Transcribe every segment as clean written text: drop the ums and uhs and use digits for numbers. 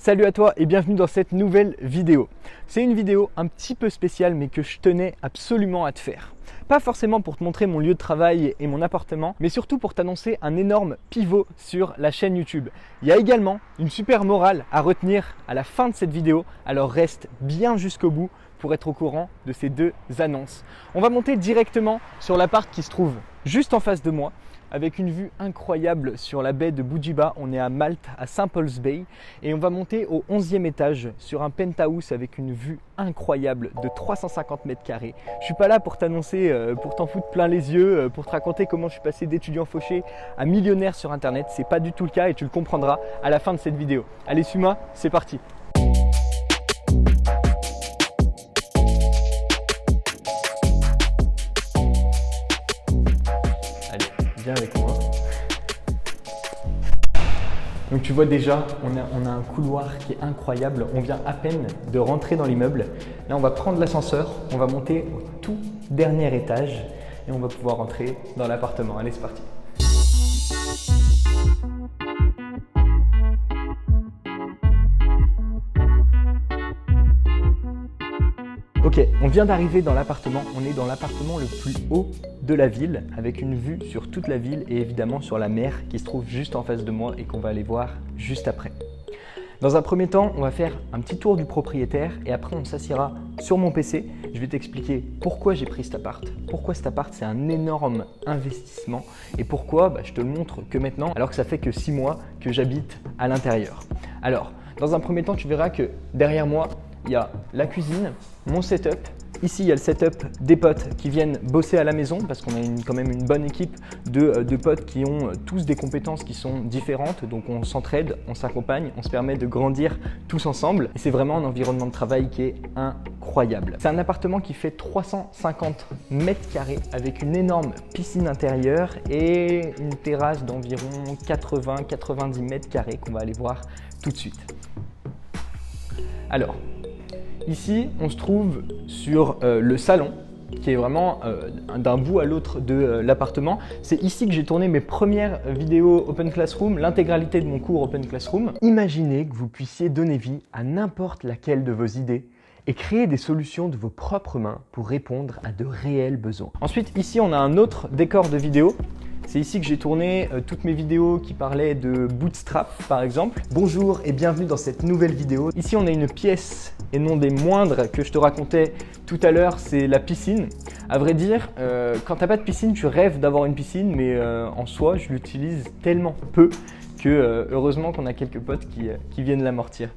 Salut à toi et bienvenue dans cette nouvelle vidéo. C'est une vidéo un petit peu spéciale mais que je tenais absolument à te faire. Pas forcément pour te montrer mon lieu de travail et mon appartement, mais surtout pour t'annoncer un énorme pivot sur la chaîne YouTube. Il y a également une super morale à retenir à la fin de cette vidéo, alors reste bien jusqu'au bout pour être au courant de ces deux annonces. On va monter directement sur l'appart qui se trouve juste en face de moi, avec une vue incroyable sur la baie de Bougiba. On est à Malte, à St. Paul's Bay, et on va monter au 11e étage sur un penthouse avec une vue incroyable de 350 mètres carrés. Je ne suis pas là pour t'annoncer, pour t'en foutre plein les yeux, pour te raconter comment je suis passé d'étudiant fauché à millionnaire sur internet. C'est pas du tout le cas et tu le comprendras à la fin de cette vidéo. Allez, suis-moi, c'est parti. Viens avec moi. Donc tu vois déjà, on a un couloir qui est incroyable. On vient à peine de rentrer dans l'immeuble. Là, on va prendre l'ascenseur, on va monter au tout dernier étage et on va pouvoir rentrer dans l'appartement. Allez, c'est parti. Ok, on vient d'arriver dans l'appartement. On est dans l'appartement le plus haut de la ville, avec une vue sur toute la ville et évidemment sur la mer qui se trouve juste en face de moi et qu'on va aller voir juste après. Dans un premier temps, on va faire un petit tour du propriétaire et après on s'assiera sur mon PC. Je vais t'expliquer pourquoi j'ai pris cet appart, pourquoi cet appart c'est un énorme investissement et pourquoi je te le montre que maintenant alors que ça fait que 6 mois que j'habite à l'intérieur. Alors, dans un premier temps, tu verras que derrière moi, il y a la cuisine, mon setup. Ici, il y a le setup des potes qui viennent bosser à la maison parce qu'on a quand même une bonne équipe de potes qui ont tous des compétences qui sont différentes. Donc, on s'entraide, on s'accompagne, on se permet de grandir tous ensemble. Et c'est vraiment un environnement de travail qui est incroyable. C'est un appartement qui fait 350 mètres carrés avec une énorme piscine intérieure et une terrasse d'environ 80-90 mètres carrés qu'on va aller voir tout de suite. Alors, ici, on se trouve sur le salon qui est vraiment d'un bout à l'autre de l'appartement. C'est ici que j'ai tourné mes premières vidéos Open Classroom, l'intégralité de mon cours Open Classroom. Imaginez que vous puissiez donner vie à n'importe laquelle de vos idées et créer des solutions de vos propres mains pour répondre à de réels besoins. Ensuite, ici, on a un autre décor de vidéo. C'est ici que j'ai tourné toutes mes vidéos qui parlaient de bootstrap par exemple. Bonjour et bienvenue dans cette nouvelle vidéo. Ici on a une pièce et non des moindres que je te racontais tout à l'heure, c'est la piscine. À vrai dire, quand tu n'as pas de piscine, tu rêves d'avoir une piscine, mais en soi je l'utilise tellement peu que heureusement qu'on a quelques potes qui viennent l'amortir.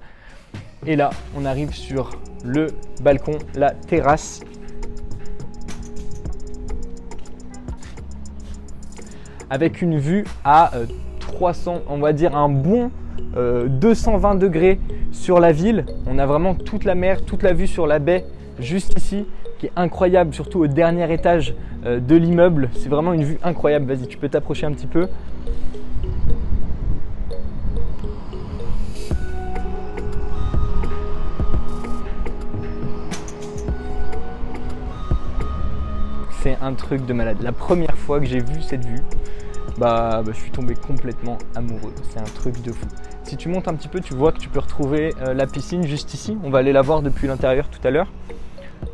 Et là, on arrive sur le balcon, la terrasse. Avec une vue à 300, on va dire un bon 220 degrés sur la ville. On a vraiment toute la mer, toute la vue sur la baie juste ici, qui est incroyable, surtout au dernier étage de l'immeuble. C'est vraiment une vue incroyable. Vas-y, tu peux t'approcher un petit peu. C'est un truc de malade. La première fois que j'ai vu cette vue, je suis tombé complètement amoureux. C'est un truc de fou. Si tu montes un petit peu, tu vois que tu peux retrouver la piscine juste ici. On va aller la voir depuis l'intérieur tout à l'heure.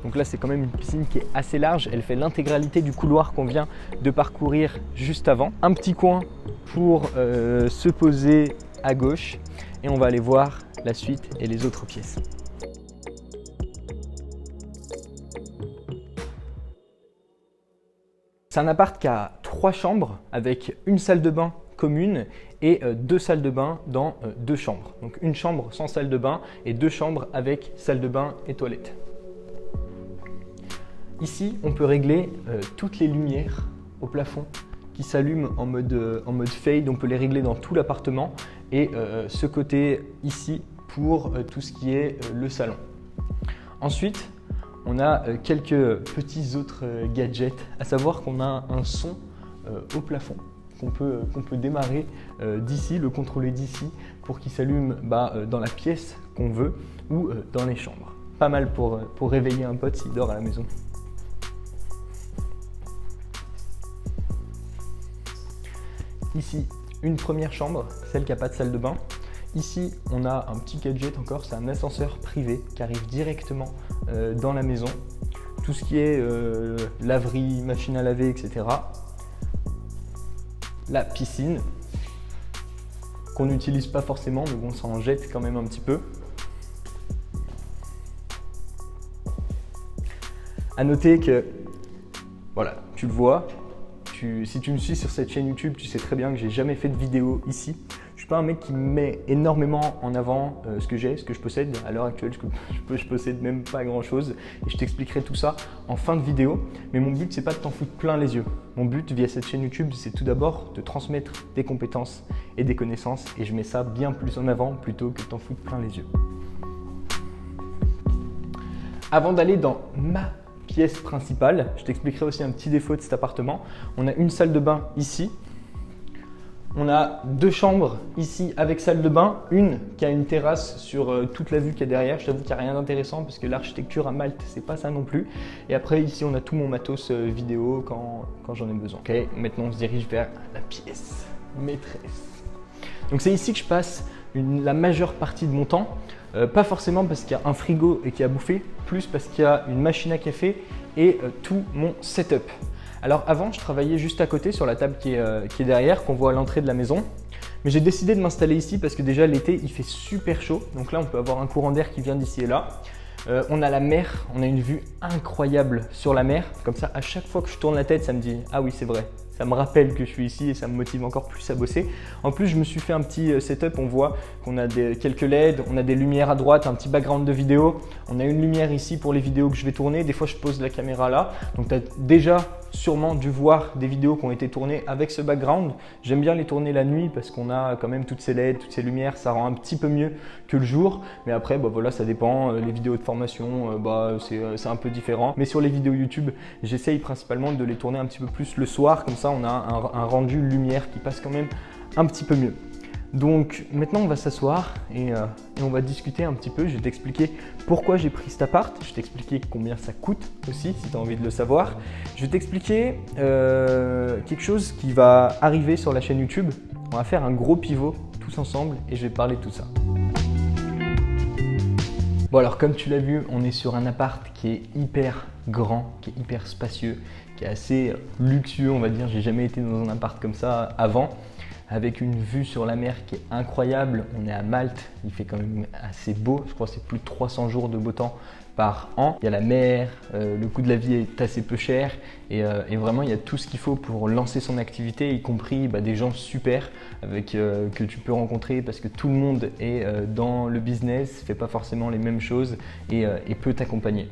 Donc là, c'est quand même une piscine qui est assez large. Elle fait l'intégralité du couloir qu'on vient de parcourir juste avant. Un petit coin pour se poser à gauche. Et on va aller voir la suite et les autres pièces. C'est un appart qui a 3 chambres avec une salle de bain commune et 2 salles de bain dans 2 chambres. Donc une chambre sans salle de bain et 2 chambres avec salle de bain et toilette. Ici, on peut régler toutes les lumières au plafond qui s'allument en mode fade. On peut les régler dans tout l'appartement et ce côté ici pour tout ce qui est le salon. Ensuite, on a quelques petits autres gadgets, à savoir qu'on a un son au plafond qu'on peut démarrer d'ici, le contrôler d'ici pour qu'il s'allume dans la pièce qu'on veut ou dans les chambres. Pas mal pour réveiller un pote s'il dort à la maison. Ici, une première chambre, celle qui n'a pas de salle de bain. Ici, on a un petit gadget encore, c'est un ascenseur privé qui arrive directement dans la maison. Tout ce qui est laverie, machine à laver, etc. La piscine, qu'on n'utilise pas forcément, mais bon, ça en jette quand même un petit peu. À noter que, voilà, tu le vois, si tu me suis sur cette chaîne YouTube, tu sais très bien que j'ai jamais fait de vidéo ici. Je suis pas un mec qui met énormément en avant ce que j'ai, ce que je possède. À l'heure actuelle, je possède même pas grand chose et je t'expliquerai tout ça en fin de vidéo. Mais mon but, c'est pas de t'en foutre plein les yeux. Mon but via cette chaîne YouTube, c'est tout d'abord de transmettre des compétences et des connaissances et je mets ça bien plus en avant plutôt que de t'en foutre plein les yeux. Avant d'aller dans ma pièce principale, je t'expliquerai aussi un petit défaut de cet appartement. On a une salle de bain ici. On a 2 chambres ici avec salle de bain, une qui a une terrasse sur toute la vue qu'il y a derrière. Je t'avoue qu'il n'y a rien d'intéressant parce que l'architecture à Malte, c'est pas ça non plus. Et après ici, on a tout mon matos vidéo quand j'en ai besoin. Ok, maintenant on se dirige vers la pièce maîtresse. Donc c'est ici que je passe la majeure partie de mon temps. Pas forcément parce qu'il y a un frigo et qu'il y a à bouffer, plus parce qu'il y a une machine à café et tout mon setup. Alors avant, je travaillais juste à côté sur la table qui est derrière, qu'on voit à l'entrée de la maison. Mais j'ai décidé de m'installer ici parce que déjà l'été, il fait super chaud. Donc là, on peut avoir un courant d'air qui vient d'ici et là. On a la mer, on a une vue incroyable sur la mer. Comme ça, à chaque fois que je tourne la tête, ça me dit « Ah oui, c'est vrai ». Ça me rappelle que je suis ici et ça me motive encore plus à bosser. En plus, je me suis fait un petit setup. On voit qu'on a quelques LED, on a des lumières à droite, un petit background de vidéo. On a une lumière ici pour les vidéos que je vais tourner. Des fois, je pose la caméra là. Donc, tu as déjà sûrement dû voir des vidéos qui ont été tournées avec ce background. J'aime bien les tourner la nuit parce qu'on a quand même toutes ces LED, toutes ces lumières. Ça rend un petit peu mieux que le jour. Mais après, bah, voilà, ça dépend. Les vidéos de formation, c'est un peu différent. Mais sur les vidéos YouTube, j'essaye principalement de les tourner un petit peu plus le soir. Comme ça, on a un rendu lumière qui passe quand même un petit peu mieux. Donc maintenant on va s'asseoir et on va discuter un petit peu. Je vais t'expliquer pourquoi j'ai pris cet appart. Je vais t'expliquer combien ça coûte aussi si tu as envie de le savoir. Je vais t'expliquer quelque chose qui va arriver sur la chaîne YouTube. On va faire un gros pivot tous ensemble et je vais te parler de tout ça. Bon alors comme tu l'as vu, on est sur un appart qui est hyper grand, qui est hyper spacieux, qui est assez luxueux on va dire. J'ai jamais été dans un appart comme ça avant, avec une vue sur la mer qui est incroyable. On est à Malte, il fait quand même assez beau, je crois que c'est plus de 300 jours de beau temps par an. Il y a la mer, le coût de la vie est assez peu cher et vraiment il y a tout ce qu'il faut pour lancer son activité, y compris des gens super que tu peux rencontrer parce que tout le monde est dans le business, fait pas forcément les mêmes choses et peut t'accompagner.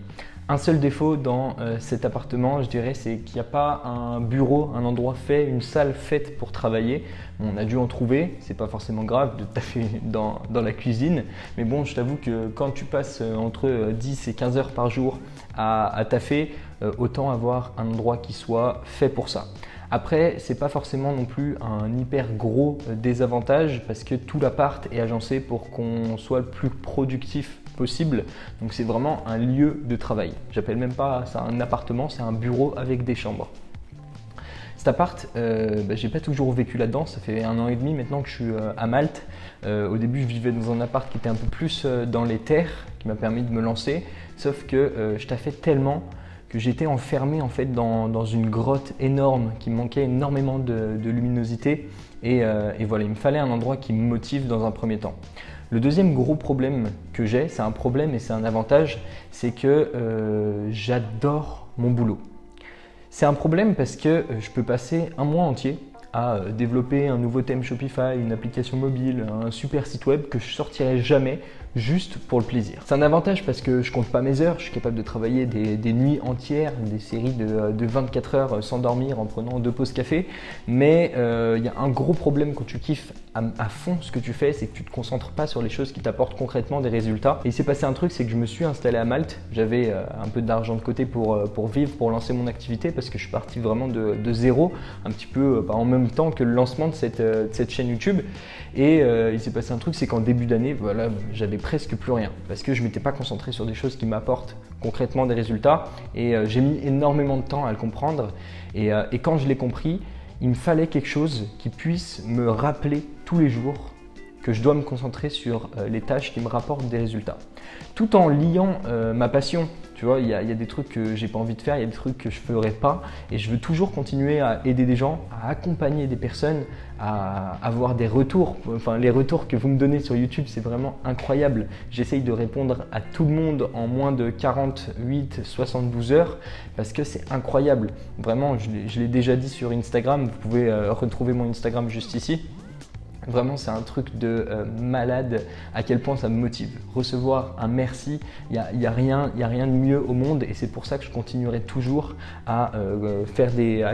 Un seul défaut dans cet appartement, je dirais, c'est qu'il n'y a pas un bureau, un endroit fait, une salle faite pour travailler. On a dû en trouver, c'est pas forcément grave de taffer dans la cuisine. Mais bon, je t'avoue que quand tu passes entre 10 et 15 heures par jour à taffer, autant avoir un endroit qui soit fait pour ça. Après, c'est pas forcément non plus un hyper gros désavantage parce que tout l'appart est agencé pour qu'on soit le plus productif possible. Donc c'est vraiment un lieu de travail. J'appelle même pas ça un appartement, c'est un bureau avec des chambres. Cet appart, j'ai pas toujours vécu là-dedans, ça fait 1 an et demi maintenant que je suis à Malte. Au début, je vivais dans un appart qui était un peu plus dans les terres, qui m'a permis de me lancer, sauf que je taffais tellement que j'étais enfermé en fait dans une grotte énorme qui manquait énormément de luminosité et voilà, il me fallait un endroit qui me motive dans un premier temps. Le deuxième gros problème que j'ai, c'est un problème et c'est un avantage, c'est que j'adore mon boulot. C'est un problème parce que je peux passer un mois entier à développer un nouveau thème Shopify, une application mobile, un super site web que je sortirai jamais juste pour le plaisir. C'est un avantage parce que je compte pas mes heures, je suis capable de travailler des nuits entières, des séries de 24 heures sans dormir en prenant 2 pauses café. Mais il y a un gros problème quand tu kiffes à fond ce que tu fais, c'est que tu te concentres pas sur les choses qui t'apportent concrètement des résultats. Et il s'est passé un truc, c'est que je me suis installé à Malte, j'avais un peu d'argent de côté pour vivre, pour lancer mon activité parce que je suis parti vraiment de zéro, un petit peu en même temps que le lancement de cette chaîne YouTube. Et il s'est passé un truc, c'est qu'en début d'année, voilà, j'avais presque plus rien parce que je m'étais pas concentré sur des choses qui m'apportent concrètement des résultats et j'ai mis énormément de temps à le comprendre et quand je l'ai compris, il me fallait quelque chose qui puisse me rappeler tous les jours que je dois me concentrer sur les tâches qui me rapportent des résultats. Tout en liant ma passion. Tu vois, il y a des trucs que j'ai pas envie de faire, il y a des trucs que je ferai pas et je veux toujours continuer à aider des gens, à accompagner des personnes, à avoir des retours. Enfin, les retours que vous me donnez sur YouTube, c'est vraiment incroyable. J'essaye de répondre à tout le monde en moins de 48, 72 heures parce que c'est incroyable. Vraiment, je l'ai déjà dit sur Instagram, vous pouvez retrouver mon Instagram juste ici. Vraiment, c'est un truc de malade à quel point ça me motive. Recevoir un merci, il n'y a rien de mieux au monde et c'est pour ça que je continuerai toujours à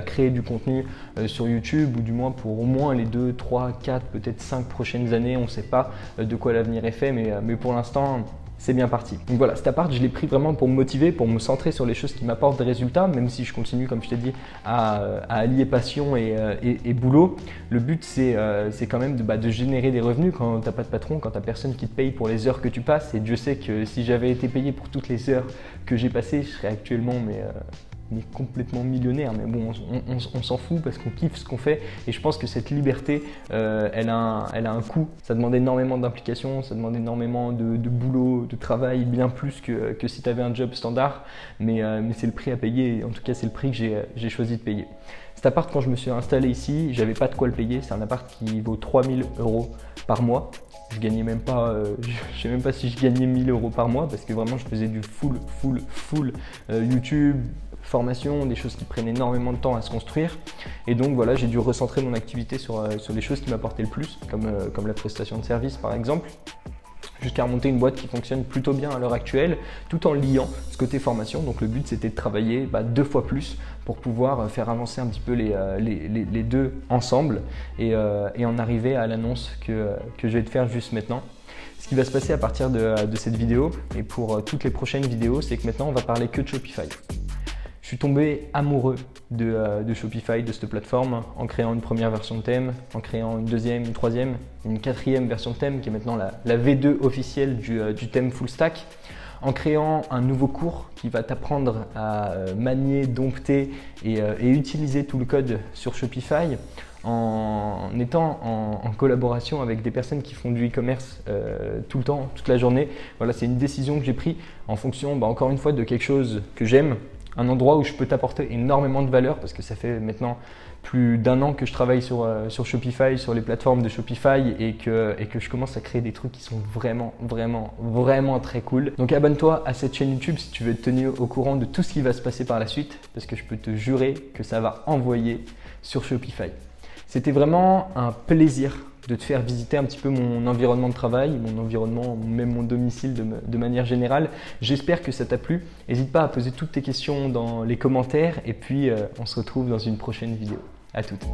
créer du contenu sur YouTube ou du moins pour au moins les 2, 3, 4, peut-être 5 prochaines années. On ne sait pas de quoi l'avenir est fait, mais pour l'instant, c'est bien parti. Donc voilà, cet appart, je l'ai pris vraiment pour me motiver, pour me centrer sur les choses qui m'apportent des résultats, même si je continue, comme je t'ai dit, à allier passion et boulot. Le but, c'est quand même de générer des revenus quand tu n'as pas de patron, quand tu n'as personne qui te paye pour les heures que tu passes. Et Dieu sait que si j'avais été payé pour toutes les heures que j'ai passées, je serais actuellement complètement millionnaire, mais bon, on s'en fout parce qu'on kiffe ce qu'on fait et je pense que cette liberté, elle a un coût. Ça demande énormément d'implication, ça demande énormément de boulot, de travail, bien plus que si tu avais un job standard, mais c'est le prix à payer et en tout cas c'est le prix que j'ai choisi de payer. Cet appart, quand je me suis installé ici, j'avais pas de quoi le payer. C'est un appart qui vaut 3000 € par mois. Je gagnais même pas, je sais même pas si je gagnais 1000 € par mois parce que vraiment je faisais du full YouTube, formation, des choses qui prennent énormément de temps à se construire. Et donc voilà, j'ai dû recentrer mon activité sur les choses qui m'apportaient le plus, comme la prestation de service par exemple, jusqu'à remonter une boîte qui fonctionne plutôt bien à l'heure actuelle, tout en liant ce côté formation. Donc le but, c'était de travailler 2 fois plus pour pouvoir faire avancer un petit peu les deux ensemble et en arriver à l'annonce que je vais te faire juste maintenant. Ce qui va se passer à partir de cette vidéo et pour toutes les prochaines vidéos, c'est que maintenant, on va parler que de Shopify. Je suis tombé amoureux de Shopify, de cette plateforme, en créant une première version de thème, en créant une deuxième, une troisième, une quatrième version de thème qui est maintenant la V2 officielle du thème full stack, en créant un nouveau cours qui va t'apprendre à manier, dompter et utiliser tout le code sur Shopify, en étant en collaboration avec des personnes qui font du e-commerce tout le temps, toute la journée. Voilà, c'est une décision que j'ai prise en fonction, encore une fois, de quelque chose que j'aime. Un endroit où je peux t'apporter énormément de valeur parce que ça fait maintenant plus d'1 an que je travaille sur Shopify, sur les plateformes de Shopify et que je commence à créer des trucs qui sont vraiment très cool. Donc abonne-toi à cette chaîne YouTube si tu veux être tenu au courant de tout ce qui va se passer par la suite parce que je peux te jurer que ça va envoyer sur Shopify. C'était vraiment un plaisir de te faire visiter un petit peu mon environnement de travail, mon environnement, même mon domicile de manière générale. J'espère que ça t'a plu. N'hésite pas à poser toutes tes questions dans les commentaires et puis on se retrouve dans une prochaine vidéo. À toutes.